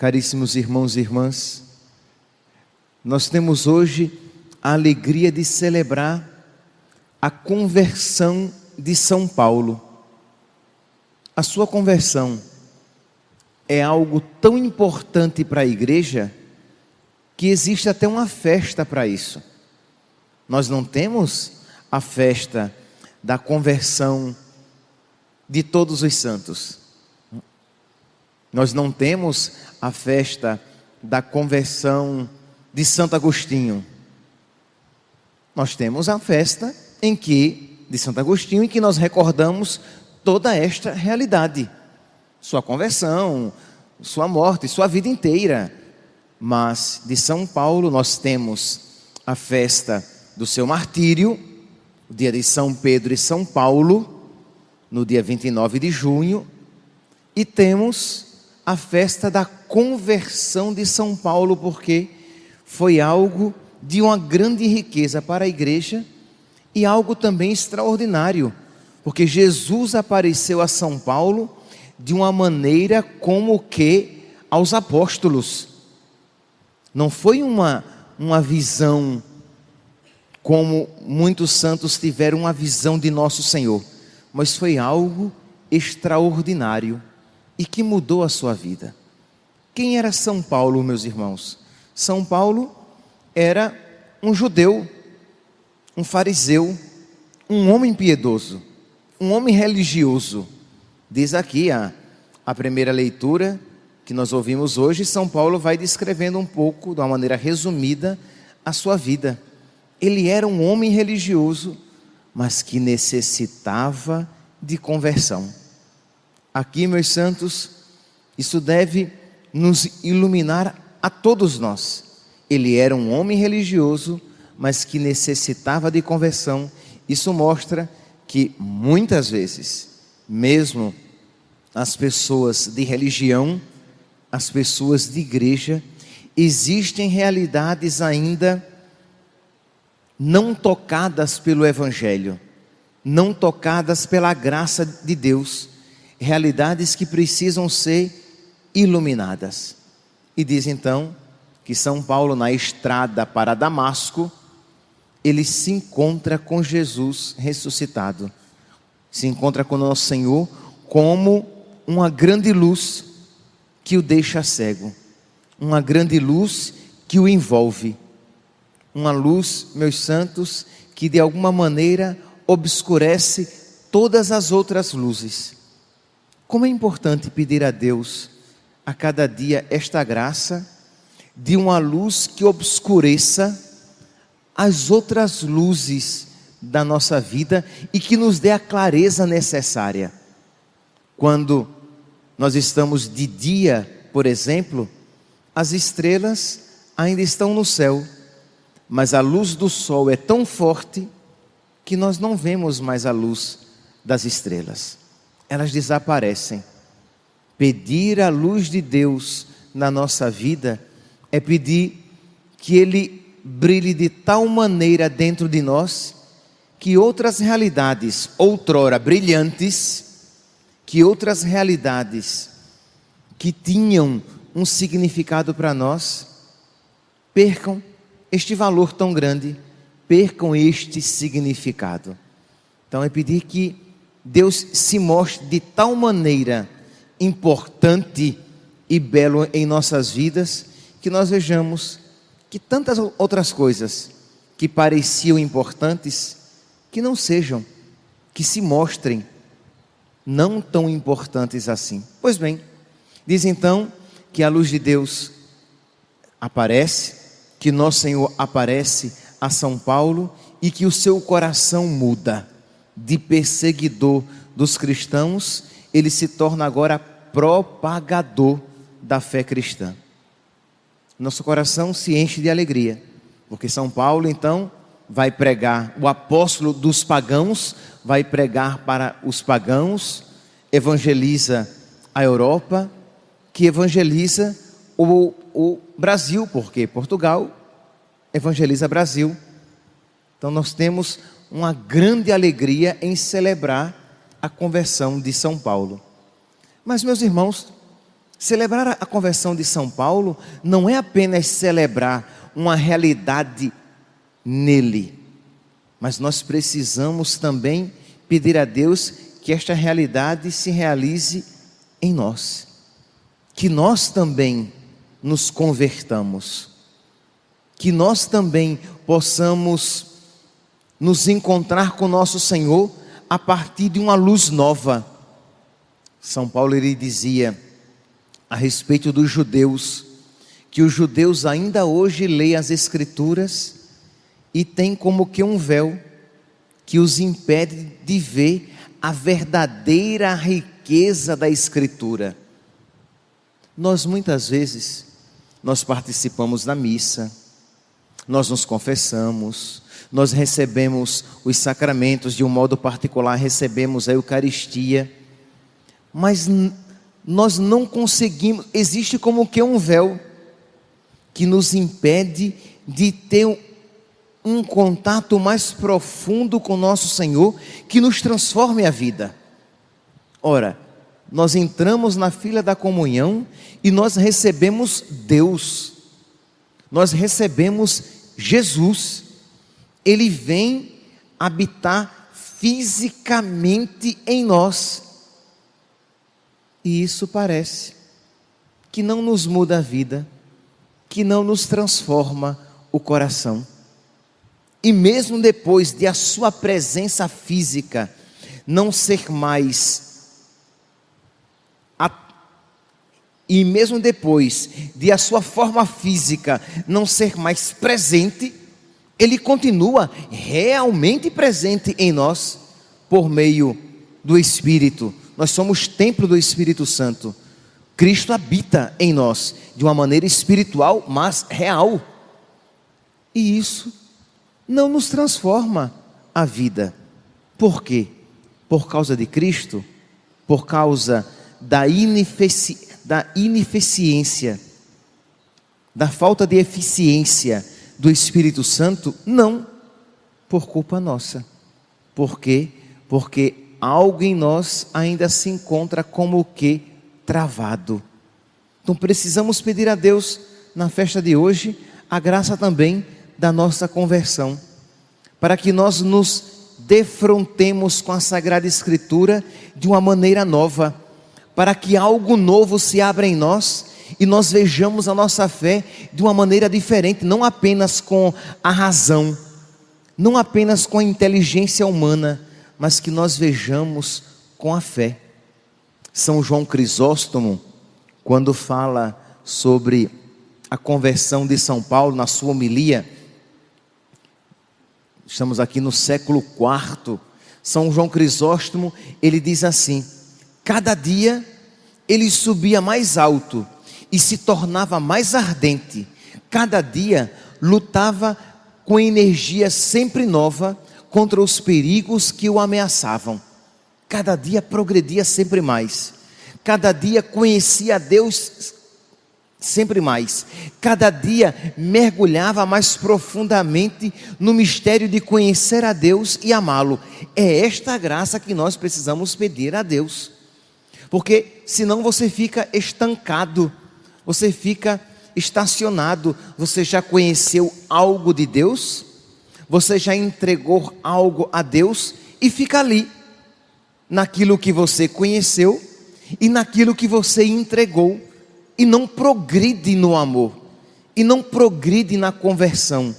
Caríssimos irmãos e irmãs, nós temos hoje a alegria de celebrar a conversão de São Paulo. A sua conversão é algo tão importante para a igreja que existe até uma festa para isso. Nós não temos a festa da conversão de todos os santos. Nós não temos a festa da conversão de Santo Agostinho. Nós temos a festa de Santo Agostinho, em que nós recordamos toda esta realidade, sua conversão, sua morte, sua vida inteira. Mas de São Paulo nós temos a festa do seu martírio, o dia de São Pedro e São Paulo, no dia 29 de junho, e temos a festa da conversão de São Paulo, porque foi algo de uma grande riqueza para a igreja e algo também extraordinário, porque Jesus apareceu a São Paulo de uma maneira como que aos apóstolos. Não foi uma visão como muitos santos tiveram uma visão de Nosso Senhor, mas foi algo extraordinário e que mudou a sua vida. Quem era São Paulo, meus irmãos? São Paulo era um judeu, um fariseu, um homem piedoso, um homem religioso. Diz aqui a primeira leitura que nós ouvimos hoje, São Paulo vai descrevendo um pouco, de uma maneira resumida, a sua vida. Ele era um homem religioso, mas que necessitava de conversão. Aqui, meus santos, isso deve nos iluminar a todos nós. Ele era um homem religioso, mas que necessitava de conversão. Isso mostra que muitas vezes, mesmo as pessoas de religião, as pessoas de igreja, existem realidades ainda não tocadas pelo Evangelho, não tocadas pela graça de Deus, realidades que precisam ser iluminadas. E diz então que São Paulo, na estrada para Damasco, ele se encontra com Jesus ressuscitado, se encontra com Nosso Senhor como uma grande luz que o deixa cego, uma grande luz que o envolve, uma luz, meus santos, que de alguma maneira obscurece todas as outras luzes. Como é importante pedir a Deus a cada dia esta graça de uma luz que obscureça as outras luzes da nossa vida e que nos dê a clareza necessária. Quando nós estamos de dia, por exemplo, as estrelas ainda estão no céu, mas a luz do sol é tão forte que nós não vemos mais a luz das estrelas. Elas desaparecem. Pedir a luz de Deus na nossa vida é pedir que Ele brilhe de tal maneira dentro de nós que outras realidades, outrora brilhantes, que outras realidades que tinham um significado para nós, percam este valor tão grande, percam este significado. Então é pedir que Deus se mostre de tal maneira importante e belo em nossas vidas, que nós vejamos que tantas outras coisas que pareciam importantes, que não sejam, que se mostrem não tão importantes assim. Pois bem, diz então que a luz de Deus aparece, que Nosso Senhor aparece a São Paulo e que o seu coração muda. De perseguidor dos cristãos, ele se torna agora propagador da fé cristã. Nosso coração se enche de alegria, porque São Paulo então vai pregar, o apóstolo dos pagãos vai pregar para os pagãos, evangeliza a Europa, que evangeliza o Brasil, porque Portugal evangeliza Brasil. Então nós temos uma grande alegria em celebrar a conversão de São Paulo. Mas, meus irmãos, Celebrar a conversão de São Paulo não é apenas celebrar uma realidade nele, mas nós precisamos também pedir a Deus que esta realidade se realize em nós, que nós também nos convertamos, que nós também possamos nos encontrar com nosso Senhor a partir de uma luz nova. São Paulo, ele dizia a respeito dos judeus, que os judeus ainda hoje leem as Escrituras e tem como que um véu que os impede de ver a verdadeira riqueza da Escritura. Nós muitas vezes, nós participamos da missa, nós nos confessamos, nós recebemos os sacramentos de um modo particular, recebemos a Eucaristia, mas nós não conseguimos, existe como que um véu que nos impede de ter um contato mais profundo com nosso Senhor, que nos transforme a vida. Ora, nós entramos na fila da comunhão e nós recebemos Deus, nós recebemos Jesus, Ele vem habitar fisicamente em nós, e isso parece que não nos muda a vida, que não nos transforma o coração. E mesmo depois de a sua presença física não ser mais, e mesmo depois de a sua forma física não ser mais presente, Ele continua realmente presente em nós, por meio do Espírito. Nós somos templo do Espírito Santo. Cristo habita em nós, de uma maneira espiritual, mas real. E isso não nos transforma a vida. Por quê? Por causa de Cristo? Por causa da ineficiência, da falta de eficiência do Espírito Santo? Não, por culpa nossa. Por quê? Porque algo em nós ainda se encontra como que travado. Então precisamos pedir a Deus, na festa de hoje, a graça também da nossa conversão, para que nós nos defrontemos com a Sagrada Escritura de uma maneira nova, para que algo novo se abra em nós e nós vejamos a nossa fé de uma maneira diferente, não apenas com a razão, não apenas com a inteligência humana, mas que nós vejamos com a fé. São João Crisóstomo, quando fala sobre a conversão de São Paulo, na sua homilia, estamos aqui no século IV, São João Crisóstomo, ele diz assim: cada dia ele subia mais alto e se tornava mais ardente, cada dia lutava com energia sempre nova contra os perigos que o ameaçavam. Cada dia progredia sempre mais, cada dia conhecia a Deus sempre mais, cada dia mergulhava mais profundamente no mistério de conhecer a Deus e amá-lo. É esta graça que nós precisamos pedir a Deus, porque senão você fica estancado, você fica estacionado. Você já conheceu algo de Deus? Você já entregou algo a Deus e fica ali, naquilo que você conheceu e naquilo que você entregou, e não progride no amor, e não progride na conversão,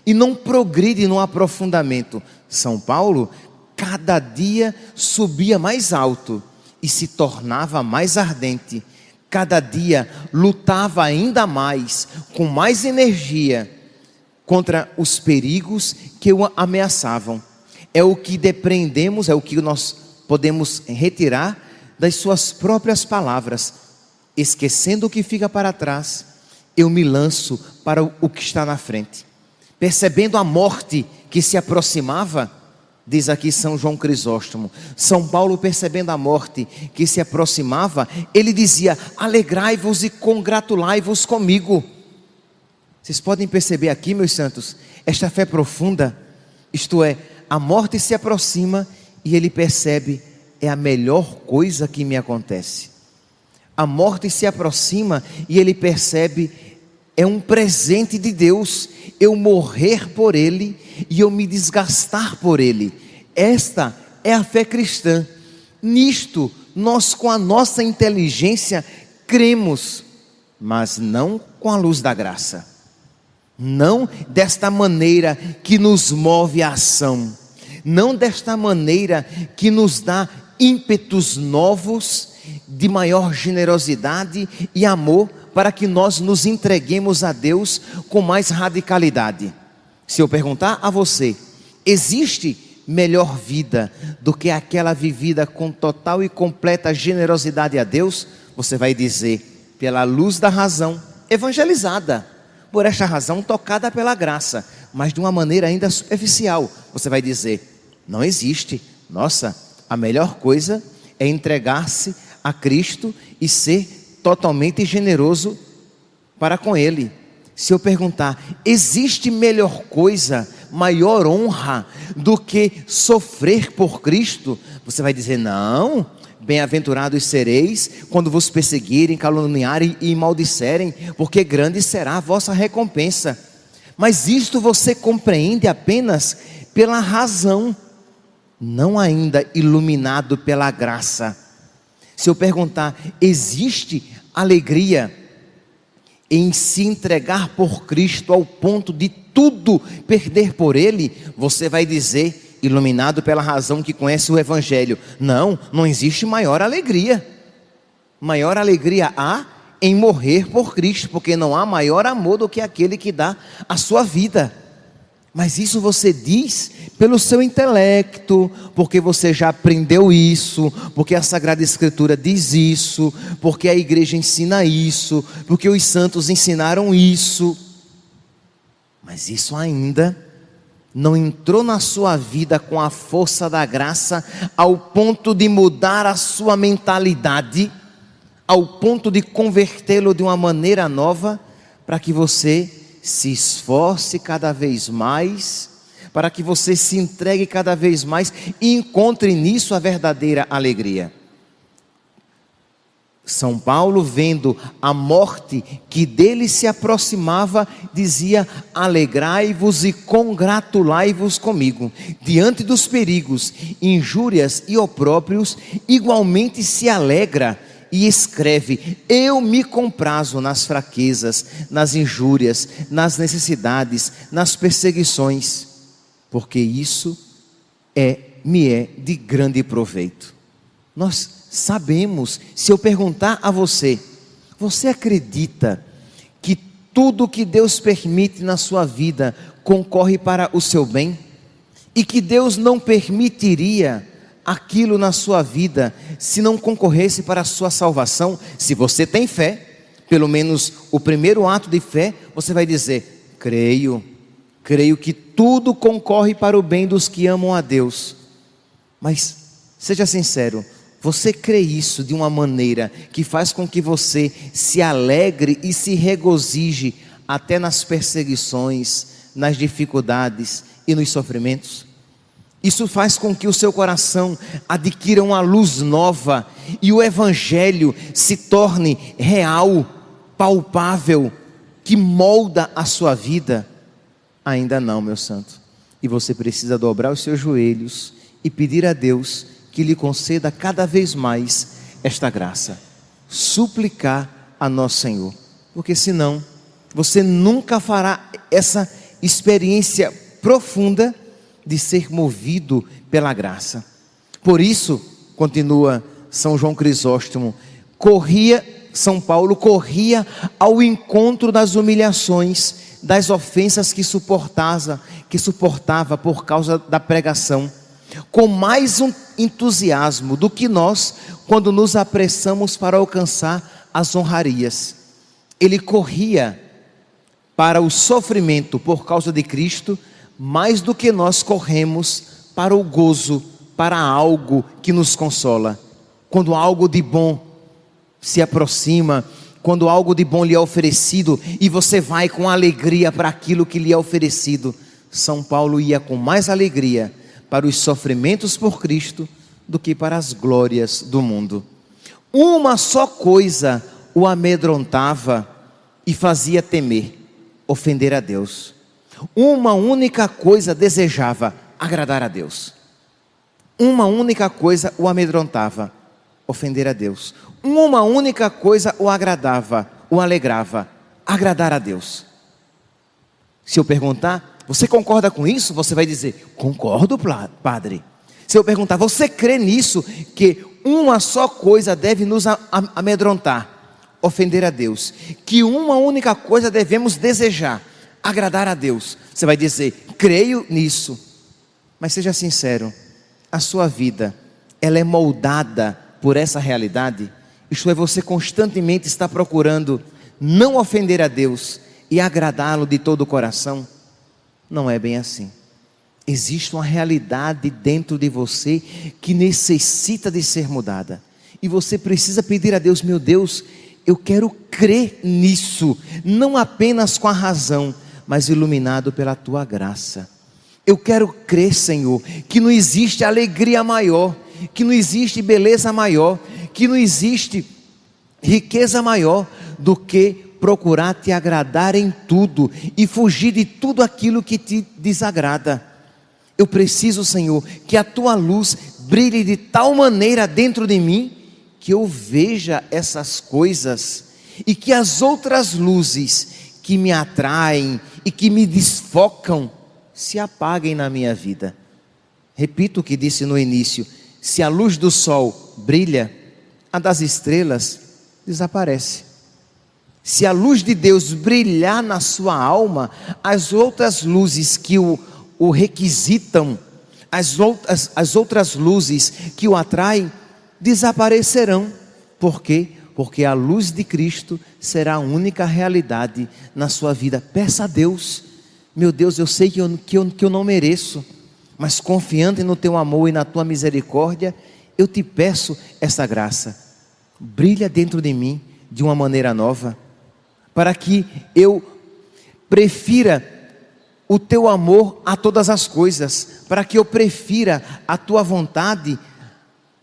e não progride no aprofundamento. São Paulo, cada dia subia mais alto e se tornava mais ardente, cada dia lutava ainda mais, com mais energia, contra os perigos que o ameaçavam. É o que depreendemos, é o que nós podemos retirar das suas próprias palavras: esquecendo o que fica para trás, eu me lanço para o que está na frente. Percebendo a morte que se aproximava, diz aqui São João Crisóstomo, São Paulo, percebendo a morte que se aproximava, ele dizia: alegrai-vos e congratulai-vos comigo. Vocês podem perceber aqui, meus santos, esta fé profunda, isto é, a morte se aproxima e ele percebe: é a melhor coisa que me acontece. A morte se aproxima e ele percebe, é um presente de Deus, eu morrer por ele e eu me desgastar por ele. Esta é a fé cristã. Nisto, nós com a nossa inteligência cremos, mas não com a luz da graça. Não desta maneira que nos move a ação. Não desta maneira que nos dá ímpetos novos de maior generosidade e amor para que nós nos entreguemos a Deus com mais radicalidade. Se eu perguntar a você, existe melhor vida do que aquela vivida com total e completa generosidade a Deus? Você vai dizer, pela luz da razão, evangelizada, por esta razão tocada pela graça, mas de uma maneira ainda superficial. Você vai dizer, não existe. Nossa, a melhor coisa é entregar-se a Cristo e ser totalmente generoso para com Ele. Se eu perguntar, existe melhor coisa, maior honra do que sofrer por Cristo? Você vai dizer, não. Bem-aventurados sereis quando vos perseguirem, caluniarem e maldisserem, porque grande será a vossa recompensa. Mas isto você compreende apenas pela razão, não ainda iluminado pela graça. Se eu perguntar, existe alegria em se entregar por Cristo ao ponto de tudo perder por Ele? Você vai dizer, iluminado pela razão que conhece o Evangelho, não existe maior alegria. Maior alegria há em morrer por Cristo, porque não há maior amor do que aquele que dá a sua vida. Mas isso você diz pelo seu intelecto, porque você já aprendeu isso, porque a Sagrada Escritura diz isso, porque a igreja ensina isso, porque os santos ensinaram isso. Mas isso ainda não entrou na sua vida com a força da graça, ao ponto de mudar a sua mentalidade, ao ponto de convertê-lo de uma maneira nova, para que você se esforce cada vez mais, para que você se entregue cada vez mais e encontre nisso a verdadeira alegria. São Paulo, vendo a morte que dele se aproximava, dizia, alegrai-vos e congratulai-vos comigo. Diante dos perigos, injúrias e opróbrios, igualmente se alegra e escreve, eu me comprazo nas fraquezas, nas injúrias, nas necessidades, nas perseguições, porque isso me é de grande proveito. Nós sabemos, se eu perguntar a você, você acredita que tudo que Deus permite na sua vida concorre para o seu bem? E que Deus não permitiria aquilo na sua vida se não concorresse para a sua salvação? Se você tem fé, pelo menos o primeiro ato de fé, você vai dizer, creio que tudo concorre para o bem dos que amam a Deus. Mas seja sincero, você crê isso de uma maneira que faz com que você se alegre e se regozije até nas perseguições, nas dificuldades e nos sofrimentos? Isso faz com que o seu coração adquira uma luz nova e o Evangelho se torne real, palpável, que molda a sua vida? Ainda não, meu santo. E você precisa dobrar os seus joelhos e pedir a Deus que lhe conceda cada vez mais esta graça. Suplicar a nosso Senhor, porque senão você nunca fará essa experiência profunda de ser movido pela graça. Por isso, continua São João Crisóstomo, São Paulo corria ao encontro das humilhações, das ofensas que suportava por causa da pregação, com mais um entusiasmo do que nós, quando nos apressamos para alcançar as honrarias. Ele corria para o sofrimento por causa de Cristo, mais do que nós corremos para o gozo, para algo que nos consola. Quando algo de bom se aproxima, quando algo de bom lhe é oferecido, e você vai com alegria para aquilo que lhe é oferecido. São Paulo ia com mais alegria para os sofrimentos por Cristo do que para as glórias do mundo. Uma só coisa o amedrontava e fazia temer: ofender a Deus. Uma única coisa desejava: agradar a Deus. Uma única coisa o amedrontava: ofender a Deus. Uma única coisa o agradava, o alegrava: agradar a Deus. Se eu perguntar: você concorda com isso? Você vai dizer: concordo, padre. Se eu perguntar: você crê nisso, que uma só coisa deve nos amedrontar: ofender a Deus, que uma única coisa devemos desejar: agradar a Deus. Você vai dizer: creio nisso. Mas seja sincero, a sua vida, ela é moldada por essa realidade? Isto é, você constantemente está procurando não ofender a Deus e agradá-lo de todo o coração? Não é bem assim. Existe uma realidade dentro de você que necessita de ser mudada, e você precisa pedir a Deus: meu Deus, eu quero crer nisso, não apenas com a razão, mas iluminado pela tua graça. Eu quero crer, Senhor, que não existe alegria maior, que não existe beleza maior, que não existe riqueza maior do que procurar te agradar em tudo e fugir de tudo aquilo que te desagrada. Eu preciso, Senhor, que a tua luz brilhe de tal maneira dentro de mim, que eu veja essas coisas e que as outras luzes que me atraem e que me desfocam se apaguem na minha vida. Repito o que disse no início: se a luz do sol brilha, a das estrelas desaparece. Se a luz de Deus brilhar na sua alma, as outras luzes que o requisitam, as outras luzes que o atraem, desaparecerão. Por quê? Porque a luz de Cristo será a única realidade na sua vida. Peça a Deus: meu Deus, eu sei que eu não mereço, mas confiante no teu amor e na tua misericórdia, eu te peço essa graça. Brilha dentro de mim de uma maneira nova, para que eu prefira o teu amor a todas as coisas, para que eu prefira a tua vontade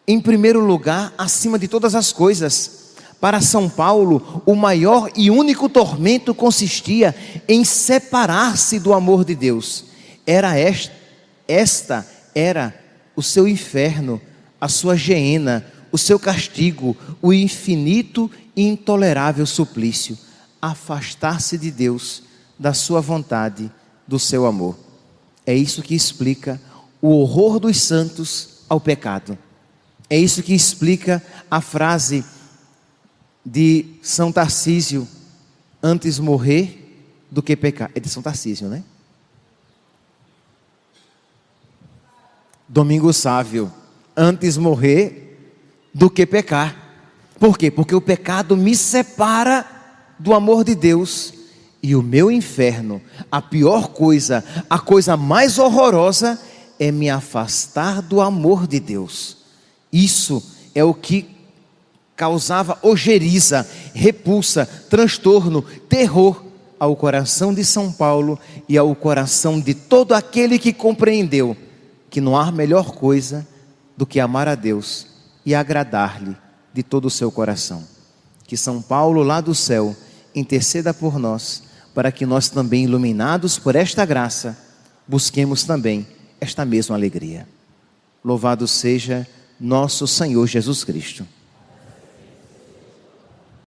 em primeiro lugar, acima de todas as coisas. Para São Paulo, o maior e único tormento consistia em separar-se do amor de Deus. Esta era o seu inferno, a sua geena, o seu castigo, o infinito e intolerável suplício: afastar-se de Deus, da sua vontade, do seu amor. É isso que explica o horror dos santos ao pecado. É isso que explica a frase de São Tarcísio: antes morrer do que pecar. É de São Tarcísio, né? Domingo Sávio: antes morrer do que pecar. Por quê? Porque o pecado me separa do amor de Deus, e o meu inferno, a pior coisa, a coisa mais horrorosa, é me afastar do amor de Deus. Isso é o que causava ojeriza, repulsa, transtorno, terror ao coração de São Paulo e ao coração de todo aquele que compreendeu que não há melhor coisa do que amar a Deus e agradar-lhe de todo o seu coração. Que São Paulo lá do céu interceda por nós, para que nós também, iluminados por esta graça, busquemos também esta mesma alegria. Louvado seja nosso Senhor Jesus Cristo.